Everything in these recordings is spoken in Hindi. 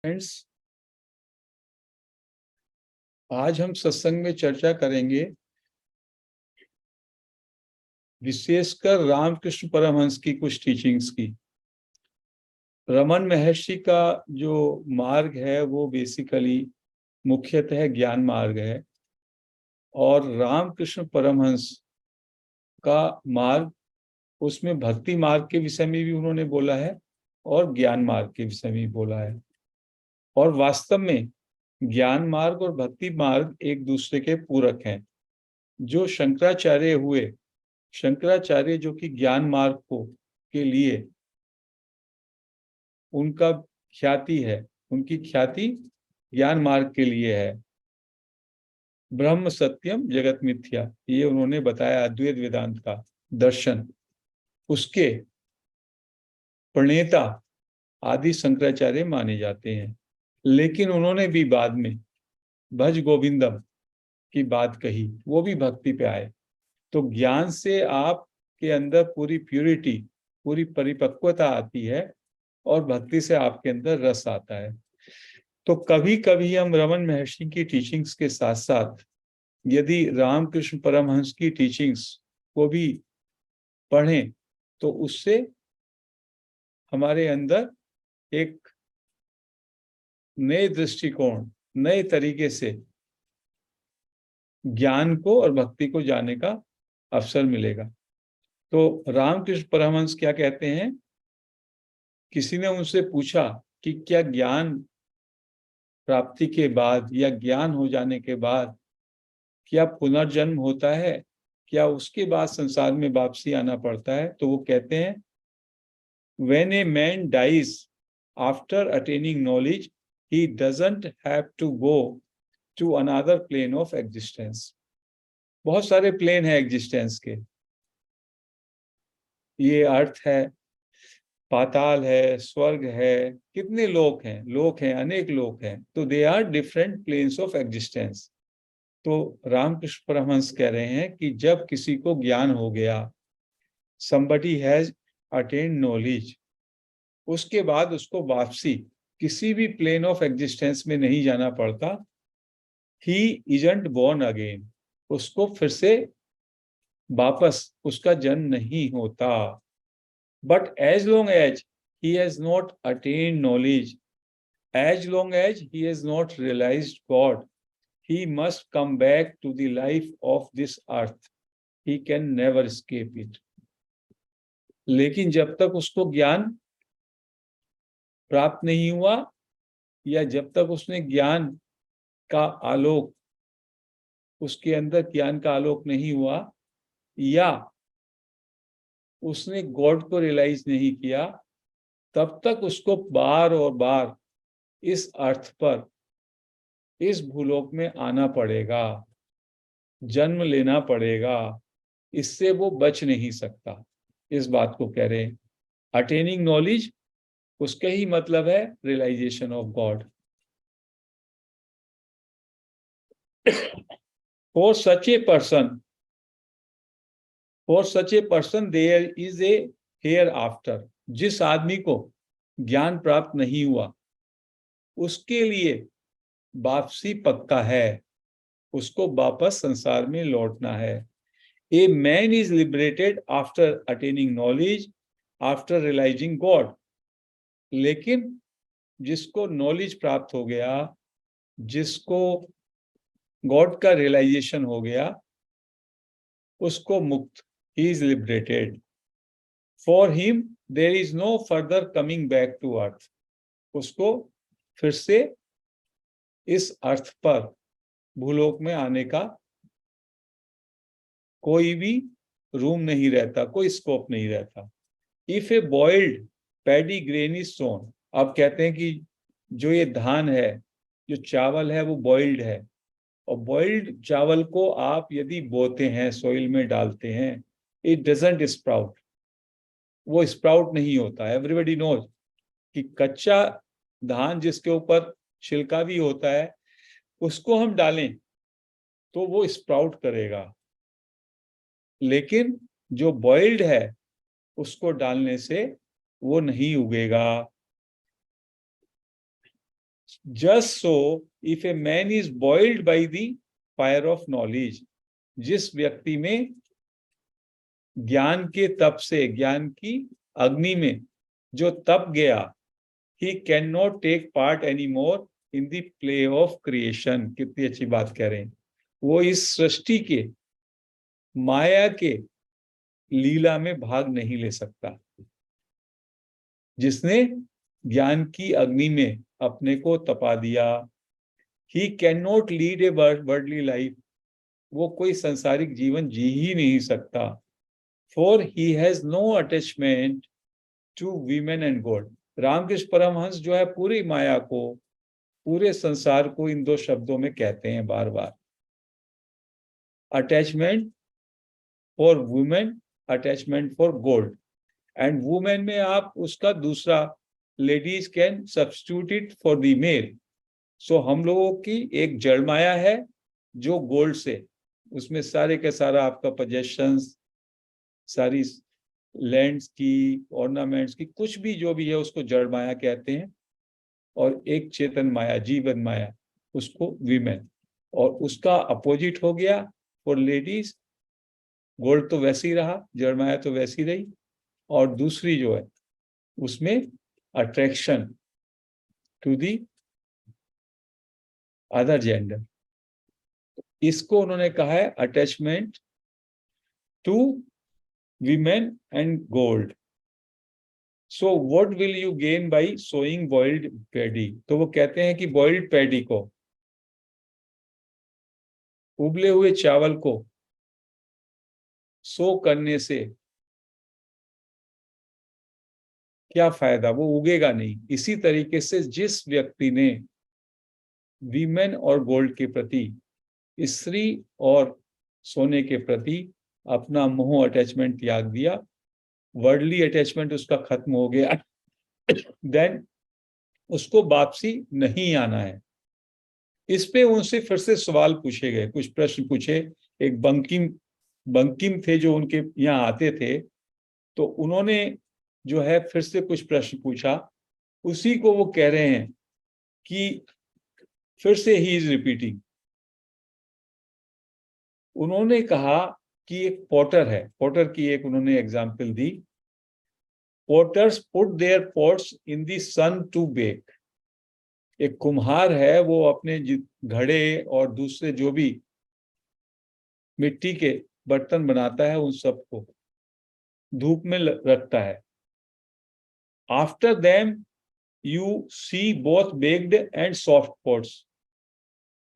फ्रेंड्स, आज हम सत्संग में चर्चा करेंगे विशेषकर रामकृष्ण परमहंस की कुछ टीचिंग्स की। रमन महर्षि का जो मार्ग है वो बेसिकली मुख्यतः ज्ञान मार्ग है, और रामकृष्ण परमहंस का मार्ग, उसमें भक्ति मार्ग के विषय में भी उन्होंने बोला है और ज्ञान मार्ग के विषय में भी बोला है। और वास्तव में ज्ञान मार्ग और भक्ति मार्ग एक दूसरे के पूरक हैं। जो शंकराचार्य जो कि ज्ञान मार्ग को के लिए उनका ख्याति है, उनकी ख्याति ज्ञान मार्ग के लिए है। ब्रह्म सत्यम जगत मिथ्या, ये उन्होंने बताया, अद्वैत वेदांत का दर्शन, उसके प्रणेता आदि शंकराचार्य माने जाते हैं। लेकिन उन्होंने भी बाद में भज गोविंदम की बात कही, वो भी भक्ति पे आए। तो ज्ञान से आपके अंदर पूरी प्यूरिटी, पूरी परिपक्वता आती है, और भक्ति से आपके अंदर रस आता है। तो कभी कभी हम रमन महर्षि की टीचिंग्स के साथ साथ यदि रामकृष्ण परमहंस की टीचिंग्स को भी पढ़ें तो उससे हमारे अंदर एक नए दृष्टिकोण, नए तरीके से ज्ञान को और भक्ति को जानने का अवसर मिलेगा। तो रामकृष्ण परमहंस क्या कहते हैं, किसी ने उनसे पूछा कि क्या ज्ञान प्राप्ति के बाद या ज्ञान हो जाने के बाद क्या पुनर्जन्म होता है, क्या उसके बाद संसार में वापसी आना पड़ता है? तो वो कहते हैं, when a man dies after attaining knowledge, he doesn't have to go to another plane of existence. बहुत सारे प्लेन है एग्जिस्टेंस के, ये अर्थ है, पाताल है, स्वर्ग है, कितने लोक हैं, अनेक लोक हैं। तो they are different planes of existence. तो रामकृष्ण परमहंस कह रहे हैं कि जब किसी को ज्ञान हो गया, somebody has attained knowledge, उसके बाद उसको वापसी किसी भी प्लेन ऑफ एग्जिस्टेंस में नहीं जाना पड़ता। he isn't born again, उसको फिर से वापस उसका जन्म नहीं होता। but as long as he has not attained knowledge, as long as he has not realized God, he must come back to the life of this earth. He can never escape it. लेकिन जब तक उसको ज्ञान प्राप्त नहीं हुआ, या जब तक उसने ज्ञान का आलोक, उसके अंदर ज्ञान का आलोक नहीं हुआ, या उसने गॉड को रियलाइज नहीं किया, तब तक उसको बार और बार इस अर्थ पर, इस भूलोक में आना पड़ेगा, जन्म लेना पड़ेगा। इससे वो बच नहीं सकता। इस बात को कह रहे हैं अटेनिंग नॉलेज, उसका ही मतलब है realisation of God. For such a person there is a hereafter. जिस आदमी को ज्ञान प्राप्त नहीं हुआ, उसके लिए वापसी पक्का है, उसको वापस संसार में लौटना है। A man is liberated after attaining knowledge, after realizing God. लेकिन जिसको नॉलेज प्राप्त हो गया, जिसको गॉड का रियलाइजेशन हो गया, उसको मुक्त, he is liberated. For him there is no further coming back to earth. उसको फिर से इस अर्थ पर, भूलोक में आने का कोई भी रूम नहीं रहता, कोई स्कोप नहीं रहता। If a boiled paddy grain is sown, अब कहते हैं कि जो ये धान है, जो चावल है, वो बॉइल्ड है, और बॉइल्ड चावल को आप यदि बोते हैं, सॉइल में डालते हैं, इट डजंट स्प्राउट, वो स्प्राउट नहीं होता। एवरीबडी नोज कि कच्चा धान जिसके ऊपर छिलका भी होता है, उसको हम डालें तो वो स्प्राउट करेगा, लेकिन जो बॉइल्ड है उसको डालने से वो नहीं उगेगा। Just so, if a man is boiled by the fire of knowledge, जिस व्यक्ति में ज्ञान के तप से, ज्ञान की अग्नि में जो तप गया, he cannot take part anymore in the play of creation. कितनी अच्छी बात कह रहे हैं, वो इस सृष्टि के, माया के लीला में भाग नहीं ले सकता। जिसने ज्ञान की अग्नि में अपने को तपा दिया, he cannot lead a worldly life, वो कोई सांसारिक जीवन जी ही नहीं सकता। For he has no attachment to women and God. Ramakrishna Paramhans जो है पूरी माया को, पूरे संसार को इन दो शब्दों में कहते हैं बार बार, attachment for women, attachment for gold. And women में आप उसका दूसरा, ladies can substitute it for the male. So हम लोगों की एक जड़ माया है जो गोल्ड से, उसमें सारे के सारा आपका पोजेशंस, सारी लैंड्स की, ऑर्नामेंट्स की, कुछ भी जो भी है उसको जड़ माया कहते हैं। और एक चेतन माया, जीवन माया, उसको वीमेन। और उसका अपोजिट हो गया फॉर लेडीज, गोल्ड तो वैसे ही रहा, जड़ माया तो वैसी रही, और दूसरी जो है उसमें attraction to the other gender. इसको उन्होंने कहा है attachment to women and gold. So what will you gain by sowing boiled paddy? तो वो कहते हैं कि boiled paddy को, उबले हुए चावल को सो करने से क्या फायदा, वो उगेगा नहीं। इसी तरीके से जिस व्यक्ति ने वीमेन और गोल्ड के प्रति, स्त्री और सोने के प्रति अपना मोह, अटैचमेंट त्याग दिया, वर्ल्डली अटैचमेंट उसका खत्म हो गया, देन उसको वापसी नहीं आना है। इस पे उनसे फिर से सवाल पूछे गए, कुछ प्रश्न पूछे। एक बंकिम थे जो उनके यहाँ आते थे, तो उन्होंने जो है फिर से कुछ प्रश्न पूछा। उसी को वो कह रहे हैं कि फिर से ही इज रिपीटिंग। उन्होंने कहा कि एक पॉटर है, पॉटर की एक उन्होंने एग्जाम्पल दी। Potters put their pots in the sun to bake. एक कुम्हार है, वो अपने घड़े और दूसरे जो भी मिट्टी के बर्तन बनाता है उन सबको धूप में रखता है। After them you see both baked and soft pots.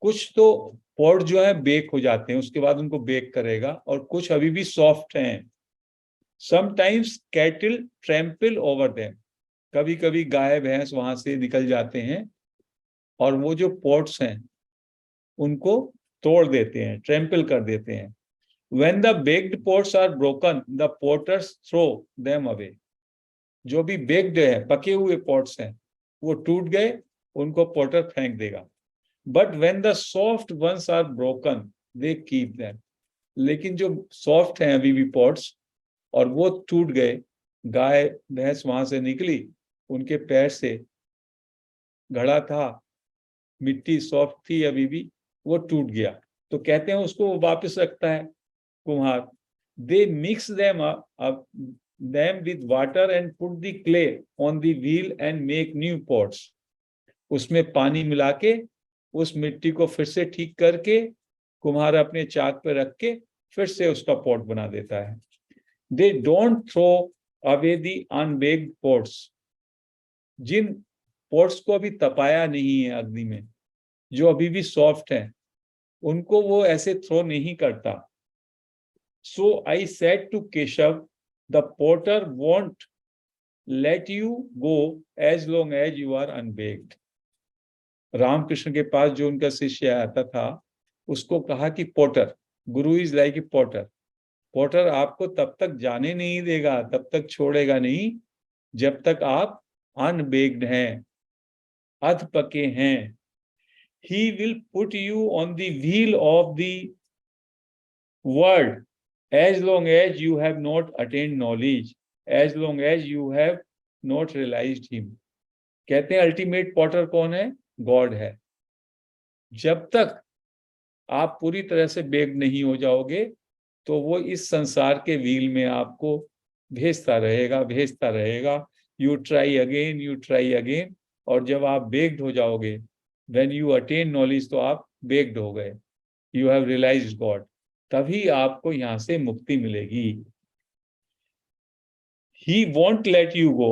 कुछ तो पॉट जो है बेक हो जाते हैं, उसके बाद उनको बेक करेगा, और कुछ अभी भी सॉफ्ट हैं। Sometimes cattle trample over them. कभी कभी गाय भैंस वहां से निकल जाते हैं और वो जो पॉट्स हैं उनको तोड़ देते हैं, ट्रैम्पल कर देते हैं। When the baked pots are broken, the potters throw them away. जो भी बेक्ड है, पके हुए पॉट्स हैं, वो टूट गए, उनको पॉटर फेंक देगा। But when the soft ones are broken, they keep them. लेकिन जो सॉफ्ट हैं अभी भी पॉट्स, और वो टूट गए, गाय भैंस वहां से निकली, उनके पैर से घड़ा था, मिट्टी सॉफ्ट थी अभी भी, वो टूट गया, तो कहते हैं उसको वापस रखता है कुम्हार। They mix them up them with water and put the clay on the wheel and make new pots. उसमें पानी मिला के उस मिट्टी को फिर से ठीक करके कुम्हार अपने चाक पे रख के फिर से उसका पॉट बना देता है। They don't throw away the unbaked pots. जिन पॉट्स को अभी तपाया नहीं है अग्नि में, जो अभी भी सॉफ्ट है, उनको वो ऐसे थ्रो नहीं करता। So I said to Keshav, the potter won't let you go as long as you are unbaked. Ramakrishna के पास जो उनका शिष्य आता था, उसको कहा कि potter, guru is like a potter, potter आपको तब तक जाने नहीं देगा, तब तक छोड़ेगा नहीं जब तक आप अनबेक्ड हैं, अध पके हैं। He will put you on the wheel of the world as long as you have not attained knowledge, as long as you have not realized him. कहते हैं अल्टीमेट पॉटर कौन है? गॉड है। जब तक आप पूरी तरह से बेग्ड नहीं हो जाओगे तो वो इस संसार के व्हील में आपको भेजता रहेगा। You try again, you try again, और जब आप बेग्ड हो जाओगे, व्हेन यू अटेन नॉलेज, तो आप बेग्ड हो गए, यू हैव रियलाइज्ड गॉड, तभी आपको यहां से मुक्ति मिलेगी। He won't let you go.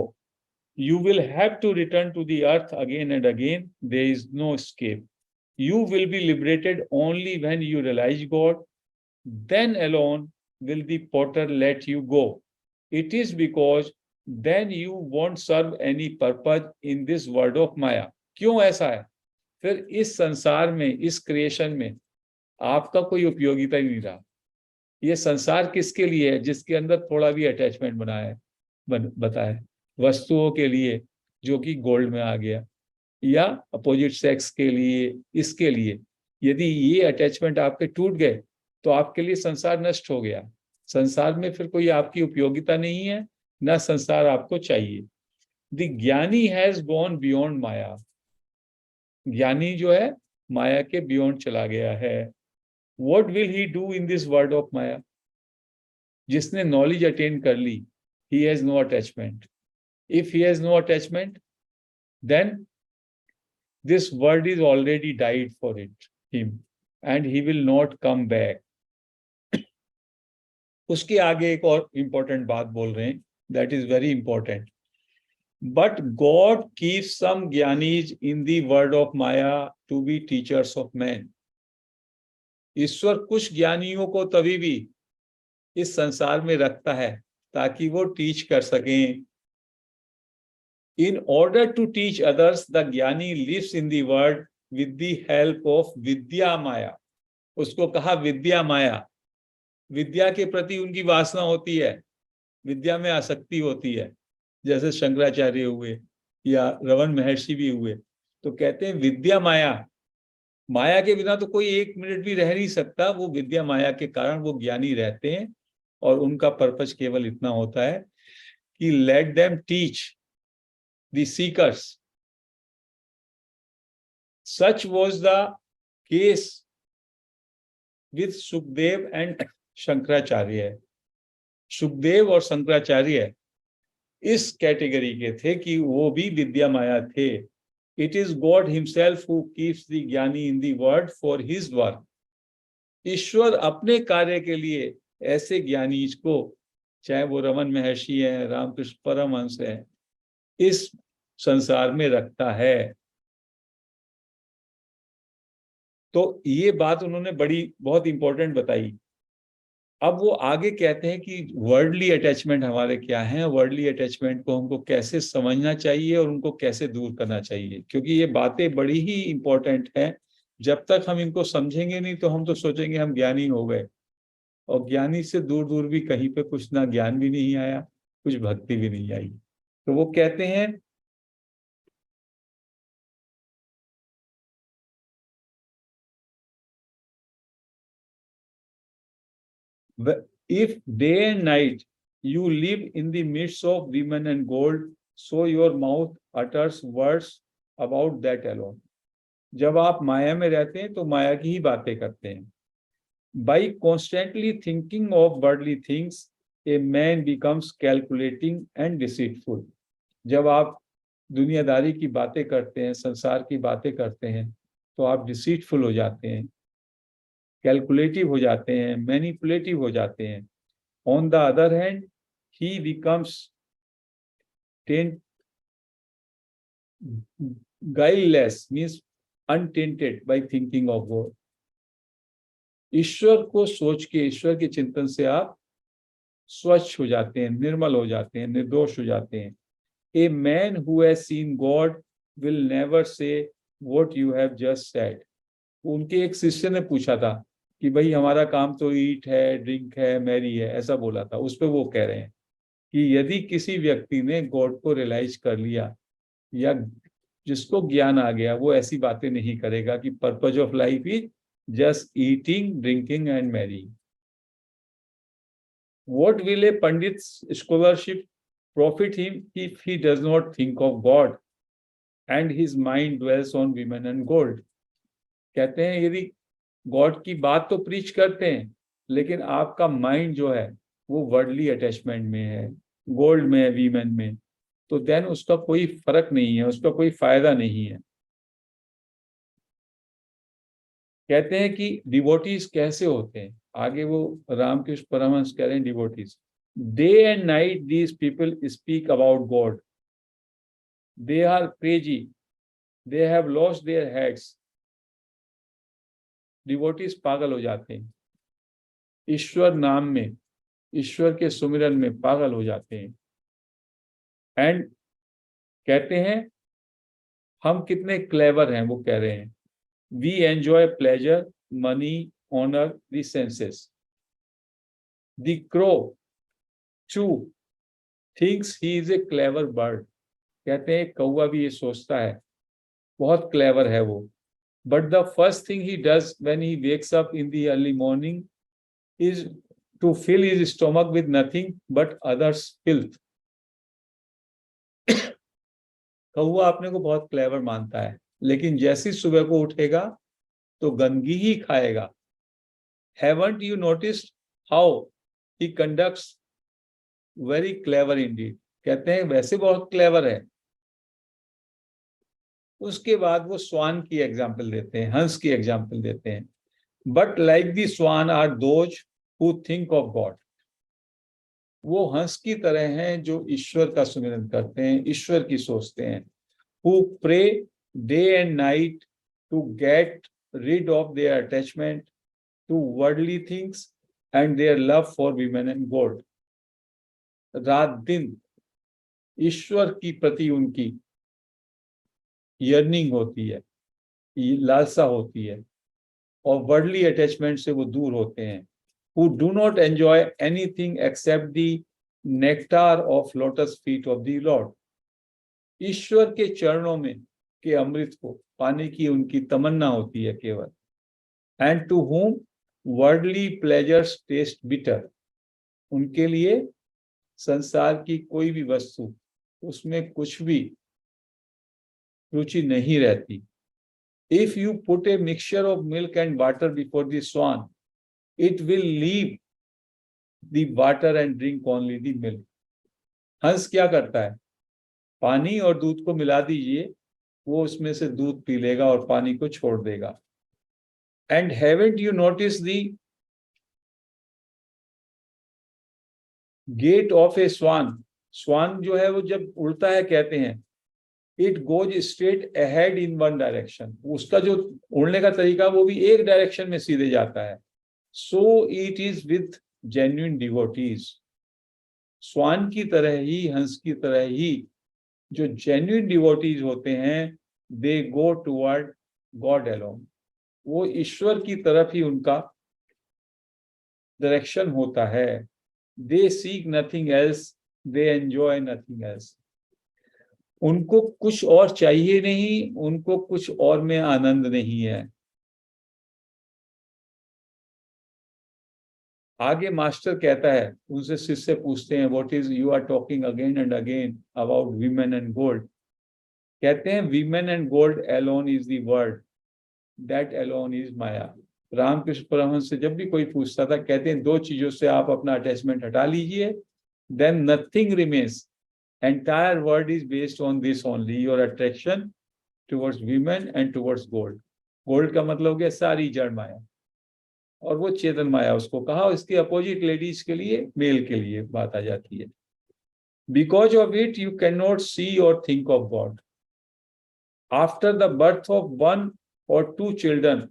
You will have to return to the earth again and again. There is no escape. You will be liberated only when you realize God. Then alone will the potter let you go. It is because then you won't serve any purpose in this world of Maya. क्यों ऐसा है? फिर इस संसार में, इस क्रिएशन में आपका कोई उपयोगिता ही नहीं रहा। ये संसार किसके लिए है? जिसके अंदर थोड़ा भी अटैचमेंट बताया, वस्तुओं के लिए जो कि गोल्ड में आ गया, या अपोजिट सेक्स के लिए, इसके लिए। यदि ये अटैचमेंट आपके टूट गए तो आपके लिए संसार नष्ट हो गया। संसार में फिर कोई आपकी उपयोगिता नहीं है, ना संसार आपको चाहिए। द ज्ञानी हैज गॉन बियॉन्ड माया। ज्ञानी जो है माया के बियॉन्ड चला गया है। What will he do in this world of maya? जिसने नॉलेज अटेन कर ली, he has no attachment. If he has no attachment, then this world is already died for him, and he will not come back. उसके आगे एक और important बात बोल रहे हैं, that is very important. But God keeps some Giani's in the world of Maya to be teachers of men. ईश्वर कुछ ज्ञानियों को तभी भी इस संसार में रखता है ताकि वो टीच कर सकें। In order to teach others, the ज्ञानी lives in the world with the help of विद्या माया। उसको कहा विद्या माया। विद्या के प्रति उनकी वासना होती है, विद्या में आसक्ति होती है, जैसे शंकराचार्य हुए या रमन महर्षि भी हुए। तो कहते हैं विद्या माया, माया के बिना तो कोई एक मिनट भी रह नहीं सकता। वो विद्या माया के कारण वो ज्ञानी रहते हैं, और उनका पर्पस केवल इतना होता है कि let them teach the seekers. Such was the case with Sukdev and Shankaracharya. Sukhdev और शंकराचार्य इस कैटेगरी के थे कि वो भी विद्या माया थे। It is God himself who keeps the ज्ञानी in the world for his work. ईश्वर अपने कार्य के लिए ऐसे ज्ञानी को, चाहे वो रमन महर्षि हैं, रामकृष्ण परमहंस हैं, इस संसार में रखता है। तो ये बात उन्होंने बहुत इंपॉर्टेंट बताई। अब वो आगे कहते हैं कि वर्ल्डली अटैचमेंट हमारे क्या है, वर्ल्डली अटैचमेंट को हमको कैसे समझना चाहिए और उनको कैसे दूर करना चाहिए, क्योंकि ये बातें बड़ी ही इंपॉर्टेंट हैं। जब तक हम इनको समझेंगे नहीं तो हम तो सोचेंगे हम ज्ञानी हो गए, और ज्ञानी से दूर दूर भी कहीं पे कुछ ना ज्ञान भी नहीं आया, कुछ भक्ति भी नहीं आई। तो वो कहते हैं if day and night you live in the midst of women and gold, so your mouth utters words about that alone. जब आप माया में रहते हैं तो माया की ही बातें करते हैं। By constantly thinking of worldly things, a man becomes calculating and deceitful. जब आप दुनियादारी की बातें करते हैं, संसार की बातें करते हैं, तो आप डिसीटफुल हो जाते हैं, कैलकुलेटिव हो जाते हैं, मैनिपुलेटिव हो जाते हैं। On the other hand, he becomes guileless, means untainted by thinking of God. ईश्वर को सोच के, ईश्वर के चिंतन से आप स्वच्छ हो जाते हैं, निर्मल हो जाते हैं, निर्दोष हो जाते हैं। A man who has seen God will never say what you have just said. उनके एक शिष्य ने पूछा था कि भाई हमारा काम तो ईट है, ड्रिंक है, मैरी है, ऐसा बोला था। उस पर वो कह रहे हैं कि यदि किसी व्यक्ति ने गॉड को रियलाइज कर लिया या जिसको ज्ञान आ गया, वो ऐसी बातें नहीं करेगा कि purpose of life is just eating, drinking and marrying. What will a Pandit's scholarship profit him if he does not think of God? And his mind dwells on women and gold. कहते हैं यदि गॉड की बात तो प्रीच करते हैं, लेकिन आपका माइंड जो है वो वर्ल्डली अटैचमेंट में है, गोल्ड में है, वीमेन में, तो देन उसका कोई फर्क नहीं है, उसका कोई फायदा नहीं है। कहते हैं कि डिवोटीज कैसे होते हैं, आगे वो रामकृष्ण परमहंस कह रहे हैं devotees, day and night these people speak about God, they are crazy, they have lost their heads. Devotees पागल हो जाते हैं, ईश्वर नाम में, ईश्वर के सुमिरन में पागल हो जाते हैं। एंड कहते हैं हम कितने क्लेवर हैं, वो कह रहे हैं, we enjoy pleasure, money, honour, the senses. The crow too thinks he is a clever bird. कहते हैं कौवा भी ये सोचता है बहुत क्लेवर है वो, but the first thing he does when he wakes up in the early morning is to fill his stomach with nothing but others' filth. कौवा अपने को बहुत क्लेवर मानता है, लेकिन जैसी सुबह को उठेगा तो गंदगी ही खाएगा। Haven't you noticed how he conducts very clever indeed? कहते हैं वैसे बहुत क्लेवर है। उसके बाद वो स्वान की एग्जाम्पल देते हैं, हंस की एग्जाम्पल देते हैं। But like the swan are those who think of God. वो हंस की तरह हैं जो ईश्वर का सुमिरन करते हैं, ईश्वर की सोचते हैं। Who pray day and night to get rid of their attachment to worldly things and their love for women and gold. रात दिन ईश्वर की प्रति उनकी यर्निंग होती है, लालसा होती है, और वर्ल्डली अटैचमेंट से वो दूर होते हैं। Who do not enjoy anything except the nectar of lotus feet of the Lord. ईश्वर के चरणों में के अमृत को पाने की उनकी तमन्ना होती है केवल। And to whom worldly pleasures taste bitter. उनके लिए संसार की कोई भी वस्तु, उसमें कुछ भी रुचि नहीं रहती। If you put a mixture of milk and water before the swan, it will leave the water and drink only the milk. हंस क्या करता है, पानी और दूध को मिला दीजिए, वो उसमें से दूध पी लेगा और पानी को छोड़ देगा। And haven't you notice the gait of a swan. Swan जो है वो जब उड़ता है, कहते हैं it goes straight ahead in one direction. उसका जो उड़ने का तरीका वो भी एक डायरेक्शन में सीधे जाता है। So it is with genuine devotees. Swan की तरह ही, हंस की तरह ही जो जेन्युइन डिवोटीज होते हैं, दे गो टुवर्ड गॉड अलोन। वो ईश्वर की तरफ ही उनका डायरेक्शन होता है। They seek nothing else, they enjoy nothing else. उनको कुछ और चाहिए नहीं, उनको कुछ और में आनंद नहीं है। आगे मास्टर कहता है, उनसे शिष्य पूछते हैं, what is you are talking again and again about women and gold. कहते हैं women and gold alone is the world, that alone is maya. Ramakrishna Paramahamsa से जब भी कोई पूछता था, कहते हैं दो चीजों से आप अपना अटैचमेंट हटा लीजिए, then nothing remains, entire world is based on this only, your attraction towards women and towards gold. Gold का मतलब हो गया सारी जड़ माया, और वो चेतन माया उसको कहा, इसके अपोजिट लेडीज के लिए, मेल के लिए बात आ जाती है। Because of it you can not see or think of God. After the birth of one or two children,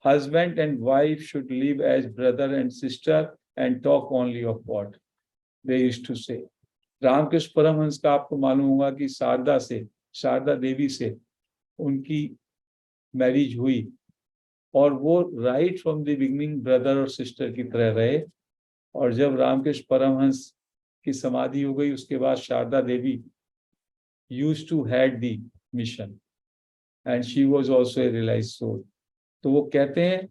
husband and wife should live as brother and sister and talk only of God, they used to say. Ramakrishna Paramhansa का आपको मालूम होगा कि शारदा से, शारदा देवी से उनकी मैरिज हुई, और वो right from the beginning brother और सिस्टर की तरह रहे। और जब रामकृष्ण परमहंस की समाधि हो गई, उसके बाद Sarada Devi used to had the mission and she was also a realised soul. तो वो कहते हैं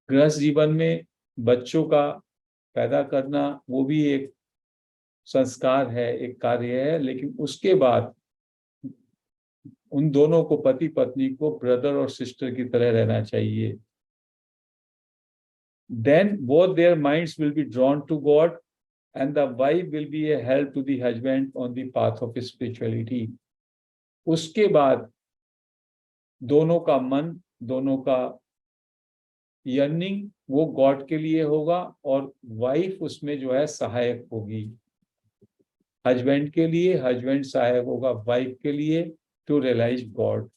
गृहस्थ जीवन में बच्चों का पैदा करना वो भी एक संस्कार है, एक कार्य है, लेकिन उसके बाद उन दोनों को, पति पत्नी को ब्रदर और सिस्टर की तरह रहना चाहिए. Then both their minds will be drawn to God and the wife will be a help to the husband on the path of spirituality. उसके बाद दोनों का मन, दोनों का यर्निंग वो गॉड के लिए होगा और वाइफ उसमें जो है सहायक होगी हस्बैंड के लिए, हस्बैंड सहायक होगा वाइफ के लिए to realise God.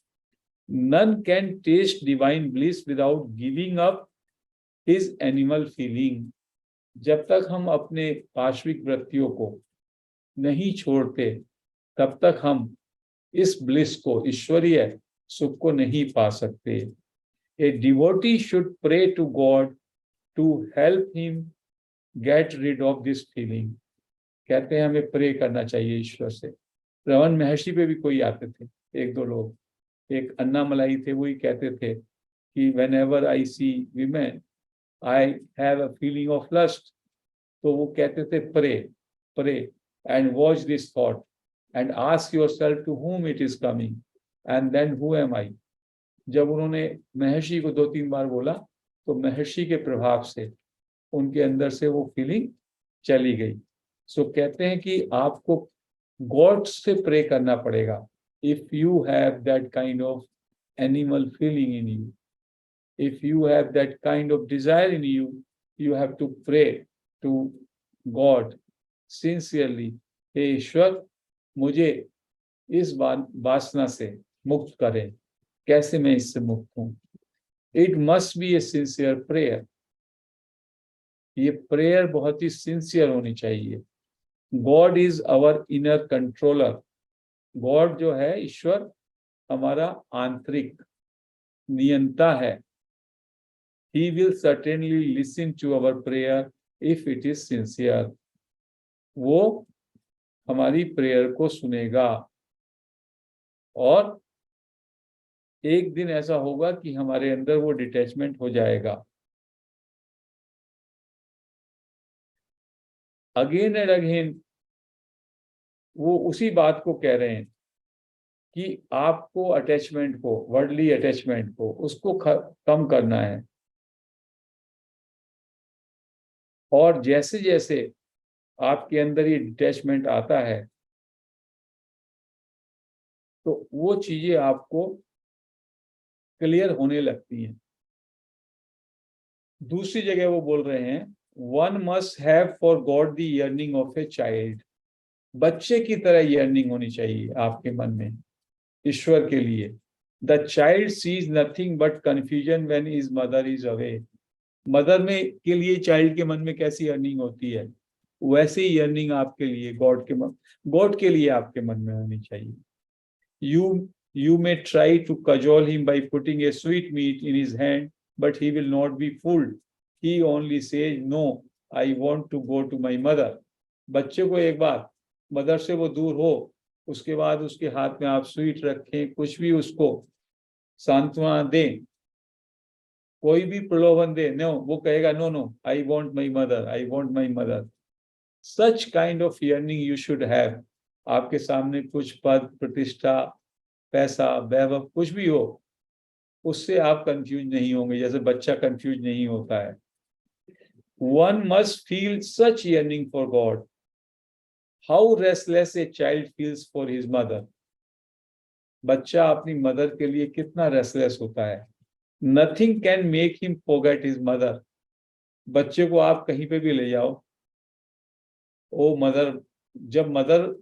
None can taste divine bliss without giving up his animal feeling. जब तक हम अपने पार्श्विक वृत्तियों को नहीं छोड़ते तब तक हम इस ब्लिस को, ईश्वरीय सुख को नहीं पा सकते. A devotee should pray to God to help him get rid of this feeling. कहते हैं हमें प्रे करना चाहिए ईश्वर से. रमन महर्षि पे भी कोई आते थे, एक दो लोग, एक अन्नामलाई थे, वही कहते थे कि whenever I see women, I have a feeling of lust. तो वो कहते थे pray and watch this thought and ask yourself to whom it is coming and then who am I. जब उन्होंने महर्षि को 2-3 बार बोला तो महर्षि के प्रभाव से उनके अंदर से वो फीलिंग चली गई. सो कहते हैं कि आपको गॉड से प्रे करना पड़ेगा. If you have that kind of animal feeling in you, if you have that kind of desire in you, you have to pray to God sincerely. हे ईश्वर, मुझे इस वासना से मुक्त करें. कैसे मैं इससे मुक्त हूं? It must be a sincere prayer. ये प्रेयर बहुत ही सिंसियर होनी चाहिए. God is our inner controller. God जो है, ईश्वर, हमारा आंतरिक नियंता है. He will certainly listen to our prayer if it is sincere. वो हमारी प्रेयर को सुनेगा और एक दिन ऐसा होगा कि हमारे अंदर वो डिटैचमेंट हो जाएगा. अगेन एंड अगेन वो उसी बात को कह रहे हैं कि आपको अटैचमेंट को, वर्ल्डली अटैचमेंट को, उसको कम करना है. और जैसे जैसे आपके अंदर ये डिटैचमेंट आता है तो वो चीजें आपको क्लियर होने लगती हैं. दूसरी जगह वो बोल रहे हैं, one must have for God the yearning of a child. बच्चे की तरह यर्निंग होनी चाहिए आपके मन में ईश्वर के लिए. The child sees nothing but confusion when his mother is away. Mother में के लिए चाइल्ड के मन में कैसी यर्निंग होती है, वैसे ही यर्निंग आपके लिए गॉड के लिए आपके मन में होनी चाहिए. You may try to cajole him by putting a sweet meat in his hand, but he will not be fooled. He only says, "No, I want to go to my mother." बच्चे को एक बार मदर से वो दूर हो, उसके बाद उसके हाथ में आप स्वीट रखें, कुछ भी उसको सांत्वना दें, कोई भी प्रलोभन दे, नो, वो कहेगा no no, I want my mother, I want my mother. Such kind of yearning you should have. आपके सामने कुछ पद, प्रतिष्ठा, पैसा, वैभव, कुछ भी हो, उससे आप कंफ्यूज नहीं होंगे जैसे बच्चा कंफ्यूज नहीं होता है. One must feel such yearning for God. How restless a child feels for his mother. बच्चा अपनी मदर के लिए कितना रेस्टलेस होता है. Nothing can make him forget his mother. बच्चे को आप कहीं पे भी ले जाओ, ओ मदर, जब मदर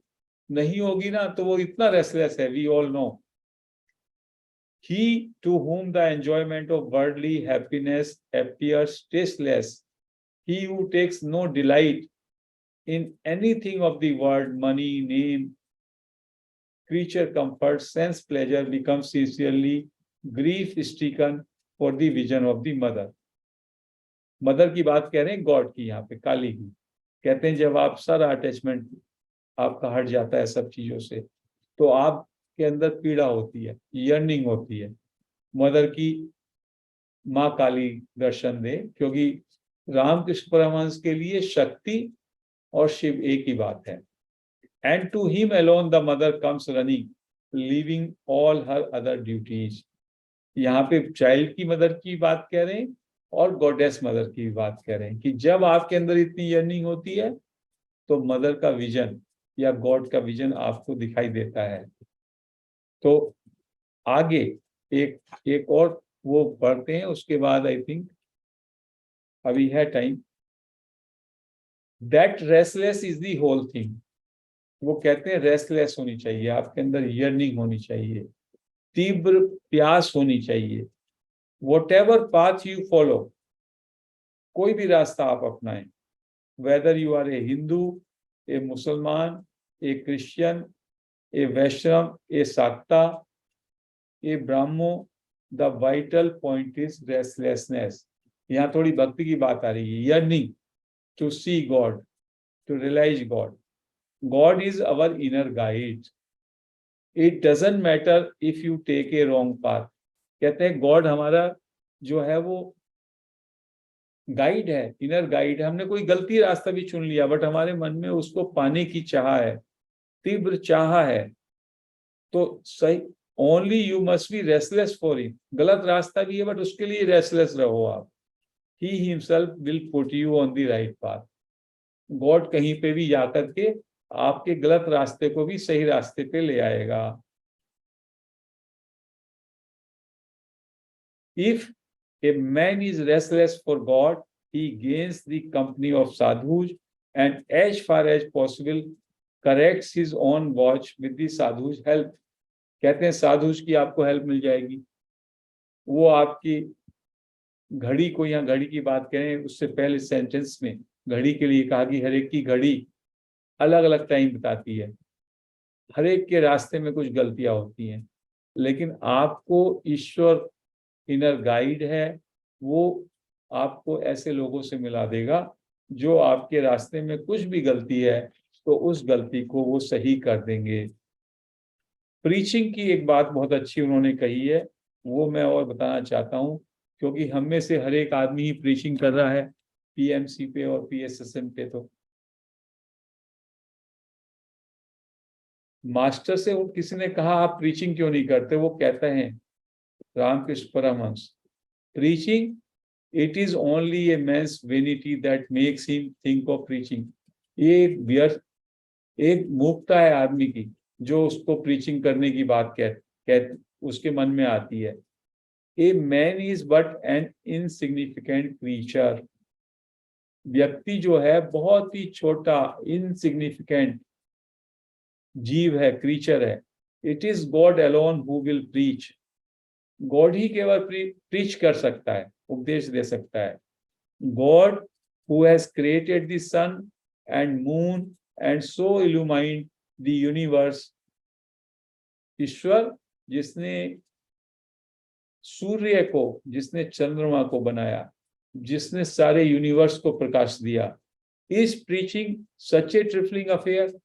नहीं होगी ना तो वो इतना रेस्टलेस है. We all know. He to whom the enjoyment of worldly happiness appears tasteless, he who takes no delight in anything of the world, money, name, creature comfort, sense pleasure, becomes sincerely grief-stricken for the vision of the mother. Mother की बात कह रहे हैं, गॉड की, यहाँ पे काली की. कहते हैं जब आप सारा अटैचमेंट आपका हट जाता है सब चीजों से, तो आप के अंदर पीड़ा होती है, यर्निंग होती है. मदर की माँ काली दर्शन दे, क्योंकि रामकृष्ण परमहंस के लिए शक्ति और शिव एक ही बात है. And to him alone the mother comes running leaving all her other duties. यहाँ पे चाइल्ड की मदर की बात कह रहे हैं और गॉडेस मदर की बात कह रहे हैं कि जब आपके अंदर इतनी यर्निंग होती है तो मदर का विजन या गॉड का विजन आपको दिखाई देता है। तो आगे एक एक और वो पढ़ते हैं, उसके बाद आई थिंक अभी है time. That restless is the whole thing. वो कहते हैं रेस्टलेस होनी चाहिए, आपके अंदर यर्निंग होनी चाहिए, तीव्र प्यास होनी चाहिए। Whatever path you follow, कोई भी रास्ता आप अपनाएं, whether you are a Hindu, a Musalman, a Christian, a Vaishnava, a Shakta, a Brahmo, the vital point is restlessness. यहाँ थोड़ी भक्ति की बात आ रही है, yearning to see God, to realise God. God is our inner guide. It doesn't matter if you take a wrong path. कहते हैं गॉड हमारा जो है वो गाइड है, इनर गाइड है। हमने कोई गलती रास्ता भी चुन लिया बट हमारे मन में उसको पाने की चाह है, तीव्र चाह है, तो सही, only you must be restless for it. गलत रास्ता भी है बट उसके लिए रेस्टलेस रहो आप। He himself will put you on the right path. God कहीं पे भी जाकर के आपके गलत रास्ते को भी सही रास्ते पे ले आएगा। If a man is restless for God, he gains the company of sadhus and as far as possible corrects his own watch with the sadhus help। कहते हैं साधुज की आपको हेल्प मिल जाएगी, वो आपकी घड़ी को, यहाँ घड़ी की बात करें उससे पहले सेंटेंस में घड़ी के लिए कहा कि हर एक की घड़ी अलग अलग टाइम बताती है, हर एक के रास्ते में कुछ गलतियां होती हैं, लेकिन आपको ईश्वर इनर गाइड है, वो आपको ऐसे लोगों से मिला देगा जो आपके रास्ते में कुछ भी गलती है तो उस गलती को वो सही कर देंगे। प्रीचिंग की एक बात बहुत अच्छी उन्होंने कही है, वो मैं और बताना चाहता हूँ, क्योंकि हम में से हर एक आदमी ही प्रीचिंग कर रहा है पीएमसी पे और पीएसएसएम पे। तो मास्टर से किसी ने कहा आप प्रीचिंग क्यों नहीं करते, वो कहते हैं Ramakrishna Paramhansa, preaching it is only a man's vanity that makes him think of preaching. ये एक व्यर्थ, एक मूर्खता है आदमी की जो उसको प्रीचिंग करने की बात उसके मन में आती है। A man is but N insignificant creature. व्यक्ति जो है बहुत ही छोटा इनसिग्निफिकेंट जीव है, क्रीचर है। It is God alone who will preach. God ही केवल प्रीच कर सकता है, उपदेश दे सकता है। God who has created the sun and moon and so illumined the universe. ईश्वर जिसने सूर्य को, जिसने चंद्रमा को बनाया, जिसने सारे यूनिवर्स को प्रकाश दिया। Is preaching such A trifling affair.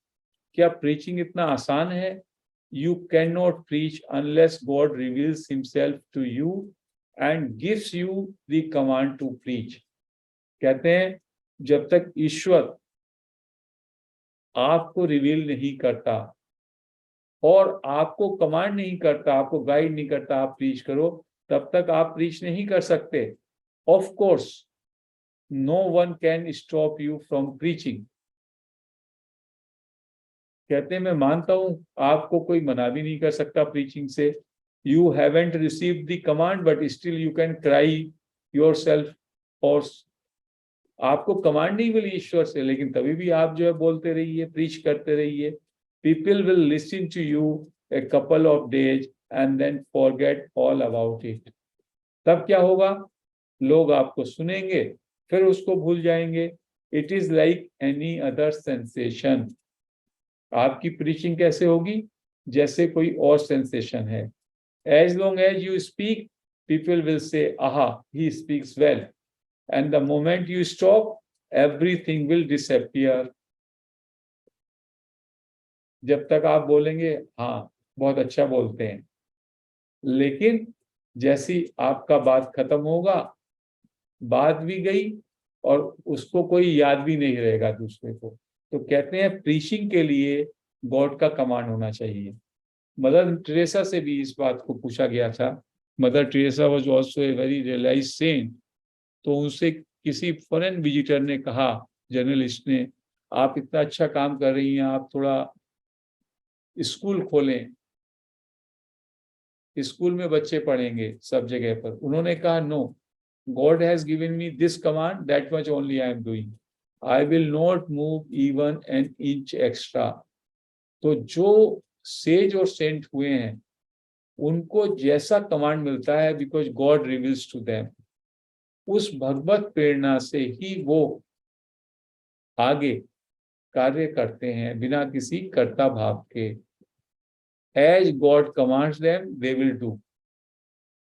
क्या प्रीचिंग इतना आसान है? You cannot preach unless God reveals himself to you and gives you the command to preach। कहते हैं जब तक ईश्वर आपको रिवील नहीं करता और आपको कमांड नहीं करता, आपको गाइड नहीं करता आप प्रीच करो, तब तक आप प्रीच नहीं कर सकते। Of course no one can stop you from preaching. कहते हैं मैं मानता हूं आपको कोई मना भी नहीं कर सकता प्रीचिंग से। You haven't received the command but still you can cry yourself. और आपको कमांड नहीं मिली ईश्वर से, लेकिन तभी भी आप जो है बोलते रहिए, प्रीच करते रहिए। People will listen to you a couple of days and then forget all about it. तब क्या होगा? लोग आपको सुनेंगे फिर उसको भूल जाएंगे। It is like any other sensation. आपकी प्रीचिंग कैसे होगी? जैसे कोई और सेंसेशन है। As long as you speak people will say aha he speaks well, and the moment you stop everything will disappear. जब तक आप बोलेंगे हाँ बहुत अच्छा बोलते हैं, लेकिन जैसी आपका बात खत्म होगा, बात भी गई और उसको कोई याद भी नहीं रहेगा दूसरे को। तो कहते हैं प्रीचिंग के लिए गॉड का कमांड होना चाहिए। मदर टेरेसा से भी इस बात को पूछा गया था। Mother Teresa was also a very realised saint. तो उनसे किसी फॉरेन विजिटर ने कहा, जर्नलिस्ट ने, आप इतना अच्छा काम कर रही हैं, आप थोड़ा स्कूल खोलें, स्कूल में बच्चे पढ़ेंगे सब जगह पर। उन्होंने कहा, no, God has given me this command, that much only I am doing, I will not move even an inch extra. तो जो सेज और सेंट हुए हैं, उनको जैसा कमांड मिलता है, because God reveals to them, उस भगवत प्रेरणा से ही वो आगे कार्य करते हैं, बिना किसी कर्ता भाव के। As God commands them they will do.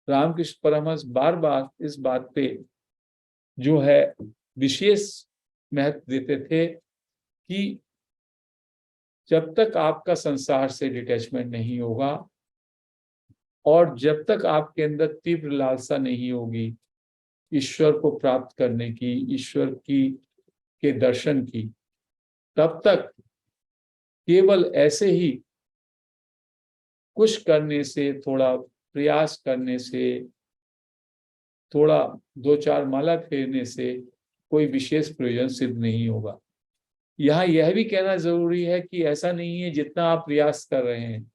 Ramakrishna Paramahamsa बार बार इस बात पे जो है विशेष महत्व देते थे कि जब तक आपका संसार से डिटैचमेंट नहीं होगा और जब तक आपके अंदर तीव्र लालसा नहीं होगी ईश्वर को प्राप्त करने की, ईश्वर की के दर्शन की, तब तक केवल ऐसे ही कुछ करने से, थोड़ा प्रयास करने से, थोड़ा दो चार माला फेरने से कोई विशेष प्रयोजन सिद्ध नहीं होगा। यहाँ यह भी कहना जरूरी है कि ऐसा नहीं है जितना आप प्रयास कर रहे हैं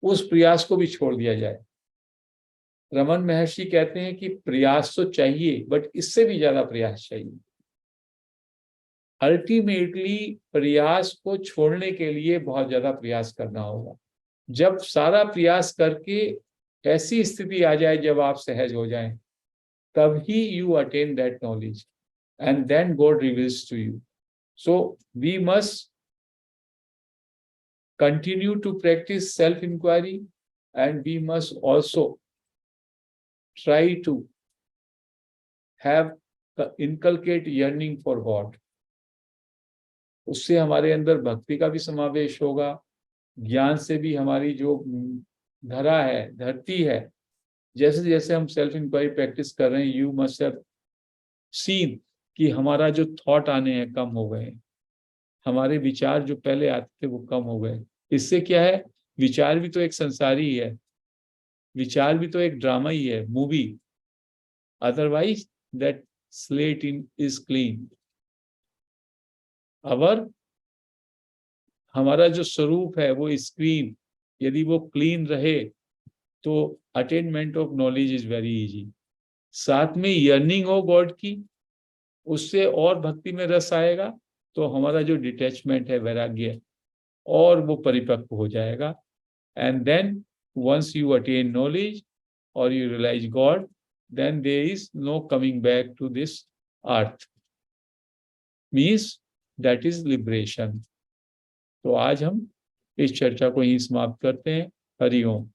उस प्रयास को भी छोड़ दिया जाए। रमन महर्षि कहते हैं कि प्रयास तो चाहिए, बट इससे भी ज्यादा प्रयास चाहिए। अल्टीमेटली प्रयास को छोड़ने के लिए बहुत ज्यादा प्रयास करना होगा। जब सारा प्रयास करके ऐसी स्थिति आ जाए जब आप सहज हो जाएं, तब ही you attain that knowledge and then God reveals to you. So we must continue to practice self-inquiry, and we must also try to have inculcate yearning for God. उससे हमारे अंदर भक्ति का भी समावेश होगा, ज्ञान से भी हमारी जो धरा है, धरती है, जैसे जैसे हम सेल्फ इंक्वायरी प्रैक्टिस कर रहे हैं, यू मस्ट हैव सीन कि हमारा जो थॉट आने हैं कम हो गए, हमारे विचार जो पहले आते थे वो कम हो गए। इससे क्या है, विचार भी तो एक संसारी है, विचार भी तो एक ड्रामा ही है, movie. Otherwise that slate in is clean. Our हमारा जो स्वरूप है वो स्क्रीन, यदि वो क्लीन रहे तो attainment of knowledge is very easy. साथ में यर्निंग हो गॉड की, उससे और भक्ति में रस आएगा, तो हमारा जो डिटैचमेंट है, वैराग्य, और वो परिपक्व हो जाएगा। And then once you attain knowledge or you realize God, then there is no coming back to this earth. Means that is liberation. तो आज हम इस चर्चा को यहीं समाप्त करते हैं। हरि ओम।